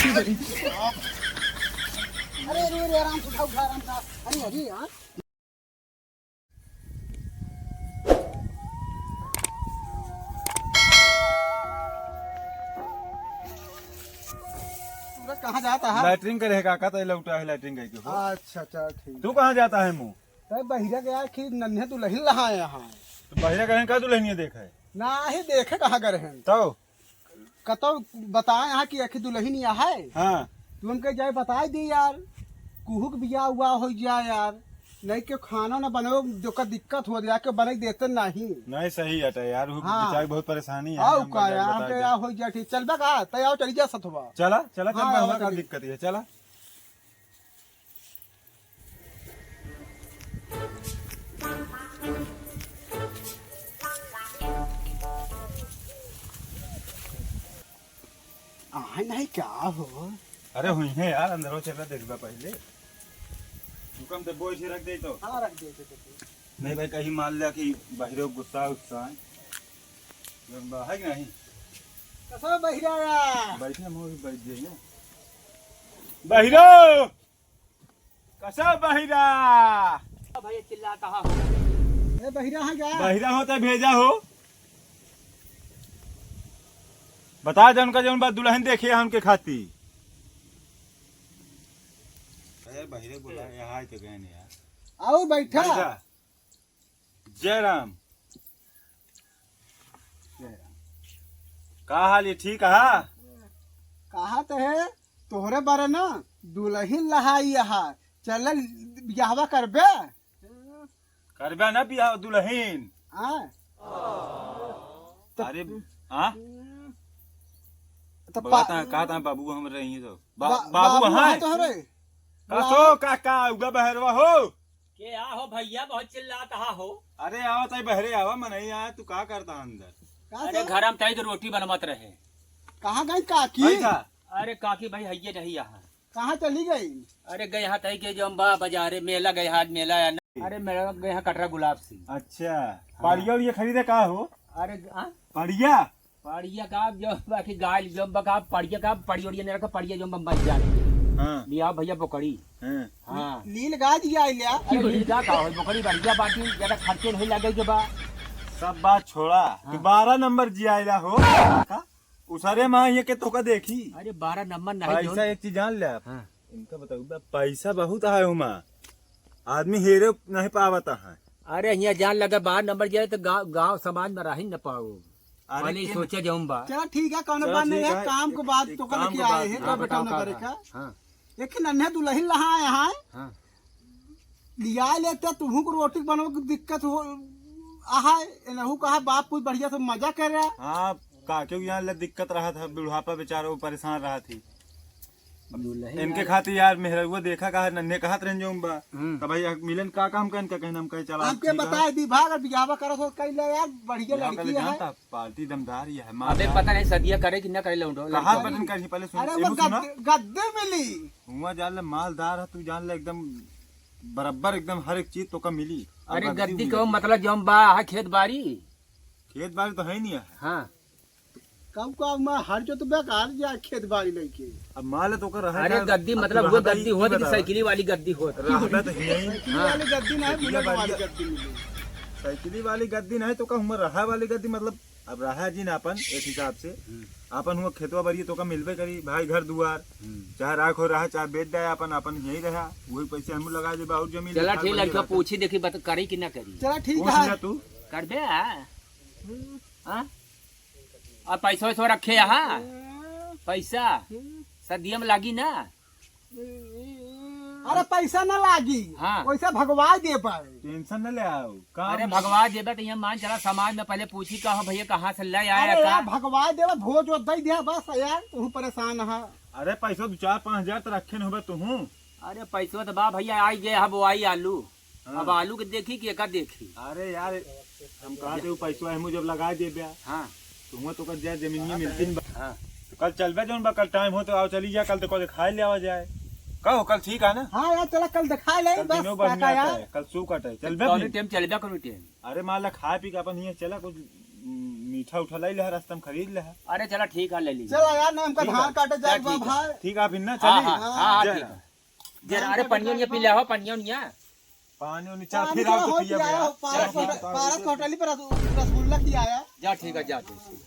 अरे अरे अरे आराम से उठा उठा आराम से। अरे अरे यार सूरज कहाँ जाता है? लैटरिंग करे काका तो लौटा है लैटरिंग करके हो। अच्छा अच्छा ठीक। तू कहाँ जाता है मुँह? तब बहिरा गया कि नन्हे दुल्हन रहा है यहाँ। तो बहिरा कहन का दुल्हनिया देखा है ना ही देखे कहाँ गए हैं तो कतो बताए यहाँ की आखिर दुल्हन यहाँ है। हाँ तुम के जाए बताई दी यार कुहुक बिया हुआ हो जाए यार नहीं के खाना ना बनो जो का दिक्कत हो जाए के बने देते नहीं। नहीं सही हटा यार हाँ। बेचारी बहुत परेशानी है। आओ हम का बता- यार बता के के। यार हो जाए ठीक चल बा तैयार चली जा सतवा। चला चला चल हाँ, का चली। दिक्कत है चला। आए नहीं क्या हो। अरे हुई है यार अंदर चला देखबा पहले हुकम तो बोझ रख दे तो। हाँ रख दे नहीं भाई कहीं मान लिया कि बाहर गुस्सा उत्साह है कि नहीं कसो बहिरा बैठे हम बैठ जाइए बहिरो कसा बहिरा भैया चिल्ला कहा हो? ए बहिरा है क्या? बहिरा होता भेजा हो बता जन का जौन बात दुल्हन देखिए हमके खाती अरे बहिरे बोला यहाँ तो गए नहीं यार आओ बैठा। जय राम का हाल है ठीक है कहा तो है तोहरे बारे ना दुल्हन लहाई यहाँ चल ब्याहवा करबे। करबा ना बियाह दुल्हन हाँ अरे हाँ तो कहा था बाबू हम रही तो बाबू है हाँ तोहरे कसो काका उगा बहरवा हो के आ हो भैया बहुत चिल्ला कहा हो? अरे आओ ताई बहरे आवा मैं नहीं आया तू का करता अंदर अरे घर हम तई तो रोटी बनमत रहे। कहाँ गई काकी? भाई था अरे काकी भाई हइये नहीं यहाँ। कहाँ चली गई? अरे गए यहाँ तई के जो अम्बा बाजारे मेला गए हाथ मेला या ना। अरे मेरा गए यहाँ कटरा गुलाब सिंह। अच्छा पाड़िया ये खरीदे का हो अरे पाड़िया पड़िया का जो बाकी गाय जो बका पड़िया का पड़ी ओड़िया ने रखा पड़िया जो बम्बई जाने हाँ लिया भैया पकड़ी। हाँ हाँ नील गाय दिया लिया। अरे नील का हो पकड़ी बढ़िया बाटी ज्यादा खर्चे नहीं लगे के बा। सब बात छोड़ा तू 12 नंबर जियाला हो का उसरे माँ ये के तो का देखी अरे 12 नंबर नहीं पैसा एक चीज जान ले आप हाँ। इनका बताऊ पैसा बहुत है उमा आदमी हेरे नहीं पावता है अरे यहाँ जान लगा 12 नंबर जाए तो गाँव समाज में रही न पाओ। अरे पहले ही किन- सोचे जाऊँ बा। चलो ठीक है कौन चलो बात नहीं ठीक है है, काम को बात तो काम लेके को आए बात हैं है। तो बेटा बताओ करे का हाँ एक नन्हे दुल्हन लहा यहाँ हाँ लिया लेते तुमको को रोटी बनवा की दिक्कत हो आहा नहू कहा बाप कुछ बढ़िया से मजा कर रहा। हाँ का क्यों यहाँ ले दिक्कत रहा था बुढ़ापा बेचारा वो परेशान रहा थी इनके खातिर यार मेहरुआ देखा कहा नन्हे कहा रंजों बा तो भाई मिलन का काम कर इनका कहना हम कहे चला हमके बताए विभाग बियाह करो तो कई ले यार बढ़िया लड़की है। जानता पार्टी दमदार ही है अबे पता नहीं सदिया करे कि न करे लौंडो। कहा बटन कर पहले सुन अरे एगो वो सुना गद्दे मिली। हुआ जान ले मालदार है तू जान ले एकदम बराबर एकदम हर एक चीज तो का मिली अरे गद्दी को मतलब जम बा है खेत बाड़ी। खेत बाड़ी तो है नहीं है हाँ कम को मैं हर जो तो बेकार जा खेत बाड़ी लेके अब माल तो कर रहा अरे गद्दी मतलब वो गद्दी होत कि साइकिली वाली गद्दी होत। रहता तो है ही साइकिल वाली गद्दी नहीं बुलेट वाली गद्दी मिली। साइकिली वाली गद्दी नहीं तो का उम्र रहा वाली गद्दी मतलब अब रहा जी ना अपन एक हिसाब से अपन हुआ खेतवा बरिए तो का मिलबे करी भाई घर दुआर चाहे राख हो रहा चाहे बेच दे अपन अपन यही रहा वही पैसे हम लगा दे और जमीन चला ठीक लड़का पूछी देखी बता करी कि न करी। चला ठीक पूछ है लिया तू कर दे हाँ और पैसा वैसा रखे यहाँ पैसा सदिया में लागी ना। अरे पैसा न लागी हाँ। पैसा भगवा दे पाए। टेंशन न ले आओ अरे भगवा देबे तो यहाँ मान चला समाज में पहले पूछी कहा भैया कहाँ से ले आया अरे यार का। भगवा दे भोज वो दे दिया बस यार तू परेशान है। अरे पैसा 4-5 हजार तो रखे न होबे तुहू अरे पैसा तो बा भैया आई गए अब आई आलू। अब आलू के देखी कि एका देखी। अरे यार हम कहा थे पैसा हम जब लगा दे बया हाँ तुम तो कर जाए जमीन में मिलती न हाँ तो कल चलबे जौन बा कल टाइम हो तो आओ चली जा कल तो कल खाए ले आवा जाए कहो कल ठीक है ना हाँ यार चला कल दिखा ले कल बस दिनों काका बढ़िया यार। है कल सू कटे चलबे कौन भी? टाइम चलेगा कौन टाइम। अरे मान ला खा पी के अपन ये चला कुछ ईठा उठा लाई ले रास्ता में खरीद ले। अरे चला ठीक है ले लीजिए। चलो यार ना हमका ठीक धान है। काटे जाए ठीक है। भाई। ठीक है, आप इन्ना हाँ चली। हाँ हाँ जय ठीक राम। है। जरा अरे पनियों नहीं पी ले हो, पनियों नहीं। पानी उनी चाह पानी फिर तो आप तो हो पिया गया, पारस होटल पर रसगुल्ला की आया। जा ठीक है, जा ठीक है।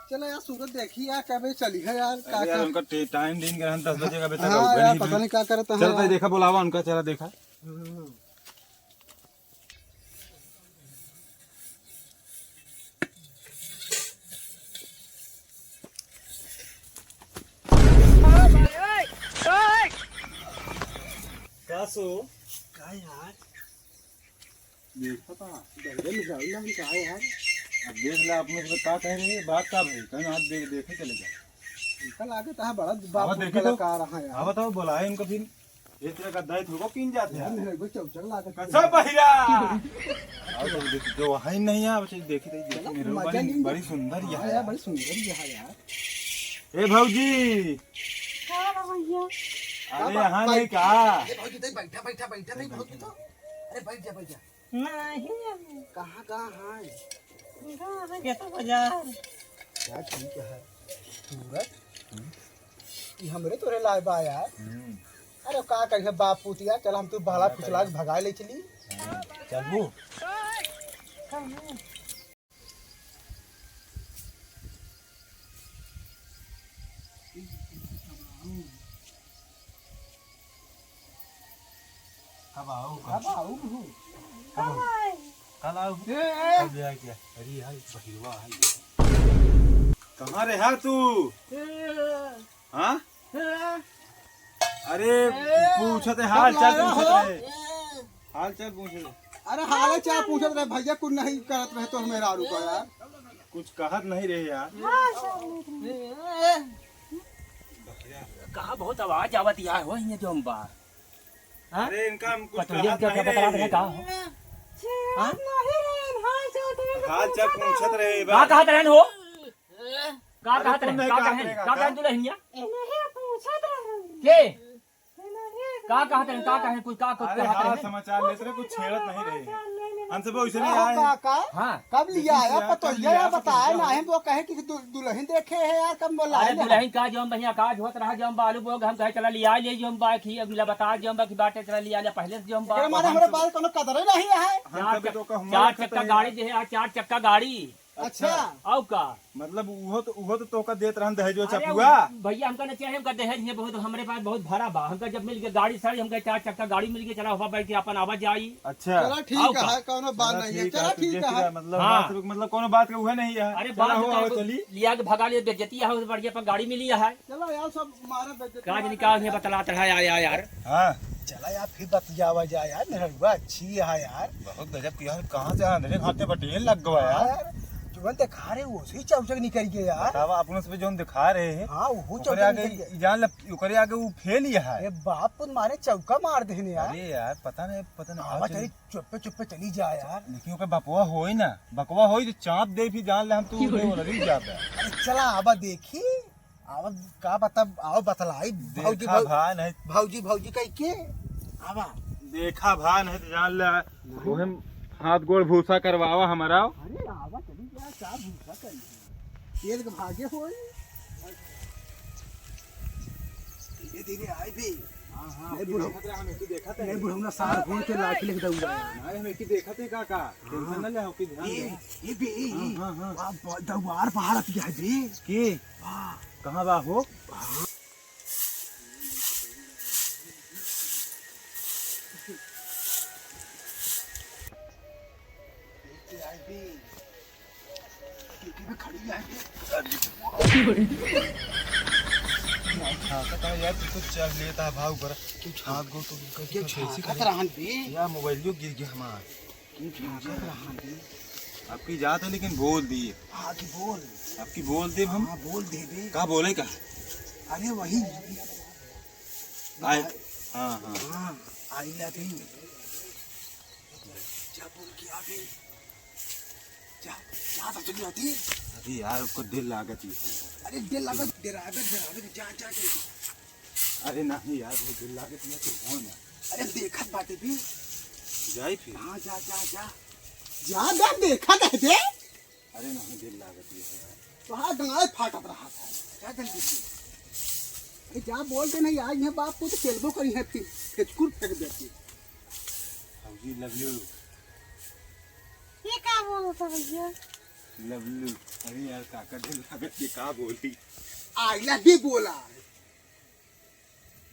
चलो यार सूरत देखी यार कब चली है यार का यार उनका टाइम दिन का 10 बजे का बेटा हाँ यार पता नहीं क्या करता है चल भाई यार। देखा बुलावा उनका, चला देखा। क्या सो का यार देखा था दर्दे में जाई ना का यार। अब देख ला अपने को क्या कह रही है बात का भाई कहीं हाथ देखे चले जा। कल आगे तो बड़ा आवाज बाप देखी तो? कलाकार है हाँ यार। बताओ बुलाए उनको फिर ये तरह का दायित्व होगा किन जाते यार हैं मेरे को चौचक लागत कैसा पहिरा आओ तो देख जो वहाँ ही नहीं है बच्चे देखी रही देखी मेरे को मजा नहीं। बड़ी सुंदर हाँ यह यार बड़ी सुंदर ये है यार। ए भौजी अरे यहाँ नहीं कहा भौजी तो बैठा बैठा बैठा नहीं भौजी तो अरे बैठ जा बैठ जा। नहीं कहाँ कहाँ है कैसा बाजार यार ठीक है सूरत ये हमरे तोरे लाए बा यार। अरे का कहिए बाप पुतिया चल हम तू बहला फुसला के भगा ले चली। चलू कब आओ अब आऊ हूँ। कल आओ कब जाए क्या अरे यार बहिरवा है कहाँ रहा तू हाँ अरे पूछते हाल चाल पूछते रहे हाल चाल पूछते अरे हाल चाल पूछत रहे भैया कुछ नहीं करत रहे तो मेरा आरू का यार। कुछ कहत नहीं रहे यार कहा बहुत आवाज आवत यार हो ये जो हम बार अरे इनका हम कुछ पतंगे कहत क्या नहीं बता रहे रहे का हाँ? हाल चाल पूछत रहे का कहत रहन हो का अरे कहत तुम रहन नहीं का कहत कहन रहेगा, का का? कहन दुल्हनिया के का कहत रहन का कहन कुछ का कुछ अरे कहत हाल रहन समाचार लेते रहे कुछ छेड़त नहीं रहे हमसे वो इसलिए का आए काका हाँ कब लिया आया कब पतो लिया, यार कब बताया लिया? ना हम तो कहे कि दुल्हन देखे है यार कब बोला अरे दुल्हन का जो हम बढ़िया काज होत रहा जो हम बालू बोग हम कहे चला लिया ले जो हम बा की अगला बता जो हम बा की बाटे चला लिया ले पहले से जो हम बा माने हमारे पास कोनो कदर नहीं है। हम कभी तो का चार चक्का गाड़ी दे है 4 चक्का गाड़ी अच्छा औ का मतलब वो तो का देत रहन दहेजो अरे चपुआ भैया हमका न चाहिए हमका दहेज है बहुत हमारे पास बहुत भरा बा हमका जब मिल गया गाड़ी साड़ी हमका 4 चक्का गाड़ी मिल गई चला हुआ बैठ के अपन आवाज आई अच्छा चलो आओ ठीक का? है कोनो बात नहीं है चलो तू ठीक देख है। रहा, मतलब हाँ। बात मतलब कोनो बात का हुआ नहीं है अरे चलो, बात हो, आओ, तो चली लिया के भगा लिए बेइज्जती है बढ़िया पर गाड़ी मिली है चलो यार सब मारा बेइज्जती का जनी का है बतलात रहा यार हाँ चला यार फिर बतियावा जाए यार मेहरुआ अच्छी है यार। बहुत गजब किया कहाँ से आंधळे घाटे पटेल लग गया यार यार तुरंत दिखा रहे उसी चौचक निकल के यार। बतावा अपने से जो हम दिखा रहे हैं हाँ वो ओकरे चौचक आगे निकल गया। जान ल ओकरे आगे वो फेल ही है अरे बाप पुत मारे चौका मार देने यार। अरे यार पता नहीं आवा चली चुप्पे चुप्पे चली जा यार। लेकिन ओके बकवा होई ना बकवा होई तो चाँप दे फिर जान ले हम तू लड़ी जाता अरे चला आवा देखी आवा का बता आओ बतलाई भौजी देखा भा नहीं भौजी भौजी कह के आवा। देखा भा नहीं तो जान ले वो हम हाथ गोड़ भूसा करवावा हमारा अरे आवा चली जा क्या भूसा करी तेल के भागे हो धीरे धीरे आए भी। हां हां नहीं बुढ़ऊ हम एक देखा थे नहीं बुढ़ऊ ना सार घूम के लाठी लिख दऊंगा नहीं हम एक देखा थे काका टेंशन न ले हो कि ध्यान दे ये भी हाँ, हाँ। वाह दवार पहाड़ की है जी के कहां बा हो खड़ी है हाँ तो यार तू तो चल लेता भाव कर तू छात गो तो के छाकत रहन भी यार मोबाइल जो गिर गया हमार के छाकत रहन भी आपकी जात है लेकिन बोल दिए हाँ की बोल आपकी बोल दे हम हाँ बोल दे दे का बोले का अरे वही आए हाँ हाँ हाँ आई लव यू क्या बोल किया भी क्या क्या बात चली आती अरे यार उसको दिल लागत ही है अरे दिल लगा डरावे जा जा के अरे नहीं यार वो दिल लागत नहीं तो हो ना अरे देखत बाटे भी जाई फिर हाँ जा जा जा जा जा देखा कहते अरे नहीं दिल लागत ये है। वहाँ गाय फाटत रहा था क्या जल्दी से अरे जा बोलते नहीं आज है बाप को तो खेलबो करी है फिर फेचकुर फेंक देती फौजी लव यू ये क्या बोलता भैया लव यू। अरे यार काका दिल लागत ये का बोली आइला भी बोला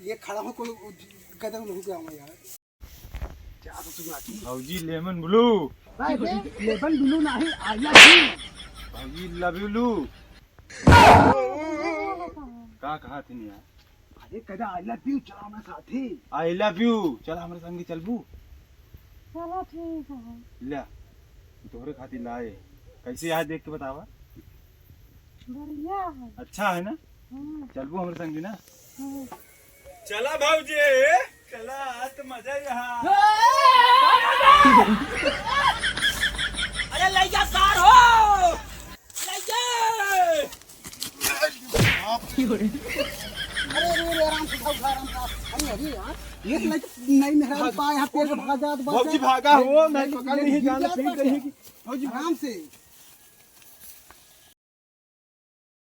ये खड़ा हो कोई कदम नहीं गया मैं यार क्या तो तुम आती फौजी लेमन ब्लू भाई लेबल बिलू नहीं आइला भी फौजी लव यू लू का कहा थी यार अरे कदा आइला भी चला मैं साथी आई लव यू चल हमारे संगे चलबू चलो ठीक है ले तोहरे खातिर लाए कैसे यहाँ देख के बतावा बढ़िया है अच्छा है ना हाँ, चलबू हमारे संगे ना हाँ। चला भाऊजी चला तो मजा यहाँ अरे लैया सार हो लैया अरे आराम से खाओ आराम से अरे यार ये नहीं मेरा पाए यहाँ पेड़ भाग जा तो भाऊजी भागा हो मैं पकड़ नहीं जाना फिर कहीं फौजी आराम से